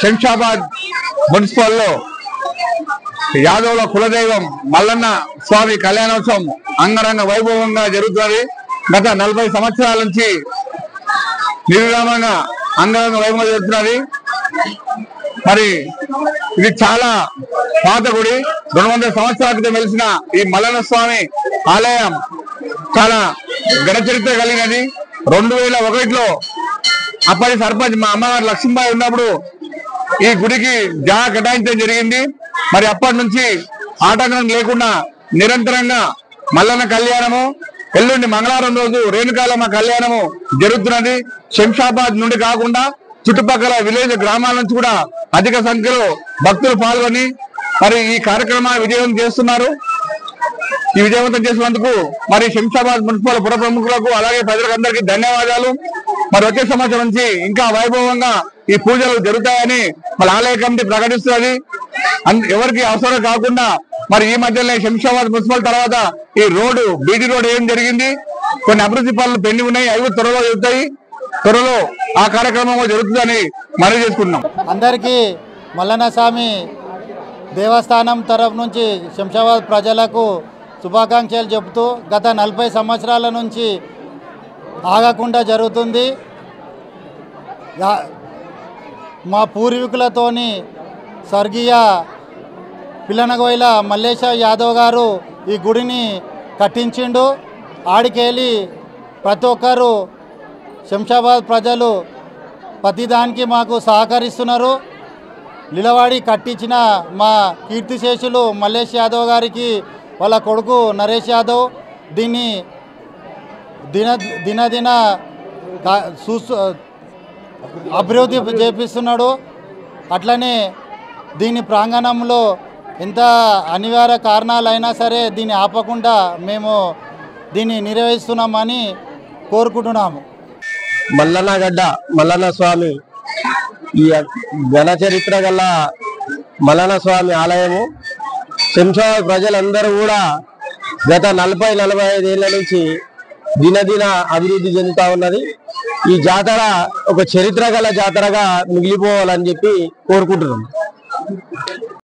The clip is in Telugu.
శంషాబాద్ మున్సిపల్లో యాదవుల కులదైవం మల్లన్న స్వామి కళ్యాణోత్సవం అంగరంగ వైభవంగా జరుగుతున్నది. గత 40 సంవత్సరాల నుంచి నిర్విరామంగా అంగరంగ వైభవంగా జరుగుతున్నది. మరి ఇది చాలా పాత గుడి. 200 సంవత్సరాల క్రితం వెలిసిన ఈ మల్లన్న స్వామి ఆలయం చాలా ఘన చరిత్ర కలిగినది. 2001లో అప్పటి సర్పంచ్ మా అమ్మగారు లక్ష్మీబాయి ఉన్నప్పుడు ఈ గుడికి జాగా కేటాయించడం జరిగింది. మరి అప్పటి నుంచి ఆటంకం లేకుండా నిరంతరంగా మల్లన్న కళ్యాణము, ఎల్లుండి మంగళవారం రోజు రేణుకాలమ్మ కళ్యాణము జరుగుతున్నది. శంషాబాద్ నుండి కాకుండా చుట్టుపక్కల విలేజ్ గ్రామాల నుంచి కూడా అధిక సంఖ్యలో భక్తులు పాల్గొని మరి ఈ కార్యక్రమాన్ని విజయవంతం చేస్తున్నారు. ఈ విజయవంతం చేసినందుకు మరి శంషాబాద్ మున్సిపల్ పుర ప్రముఖులకు అలాగే ప్రజలందరికీ ధన్యవాదాలు. మరి వచ్చే సంవత్సరం నుంచి ఇంకా వైభవంగా ఈ పూజలు జరుగుతాయని మన ఆలయ కమిటీ ప్రకటిస్తున్నది. ఎవరికి అవసరం కాకుండా మరి ఈ మధ్యలో శంషాబాద్ మున్సిపల్ తర్వాత ఈ రోడ్డు బీటీ రోడ్ ఏం జరిగింది, కొన్ని అభివృద్ధి పనులు పెండింగ్ ఉన్నాయి, అవి త్వరలో జరుగుతాయి. త్వరలో ఆ కార్యక్రమం జరుగుతుందని మనవి చేసుకుంటున్నాం. అందరికీ మల్లన్న స్వామి దేవస్థానం తరఫు నుంచి శంషాబాద్ ప్రజలకు శుభాకాంక్షలు చెబుతూ గత 40 సంవత్సరాల నుంచి ఆగకుండా జరుగుతుంది. మా పూర్వీకులతోని స్వర్గీయ పిల్లనగోయిల మల్లేశ యాదవ్ గారు ఈ గుడిని కట్టించిండు. ఆడికెళ్ళి ప్రతి ఒక్కరు శంషాబాద్ ప్రజలు ప్రతిదానికి మాకు సహకరిస్తున్నారు. నిలవాడి కట్టించిన మా కీర్తిశేషులు మల్లేశ్ యాదవ్ గారికి వాళ్ళ కొడుకు నరేష్ యాదవ్ దీన్ని దినదిన అభివృద్ధి చేపిస్తున్నాడు. అట్లనే దీని ప్రాంగణంలో ఎంత అనివార్య కారణాలైనా సరే దీన్ని ఆపకుండా మేము దీన్ని నిర్వహిస్తున్నామని కోరుకుంటున్నాము. మల్లన్నగడ్డ మల్లన్న స్వామి ఈ ఘన చరిత్ర గల మల్లన్న స్వామి ఆలయము శంషాబాద్ ప్రజలందరూ కూడా గత 40-45 ఏళ్ల నుంచి దినదిన అభివృద్ధి చెందుతా ఉన్నది. ఈ జాతర ఒక చరిత్ర గల జాతరగా మిగిలిపోవాలని చెప్పి కోరుకుంటున్నాం.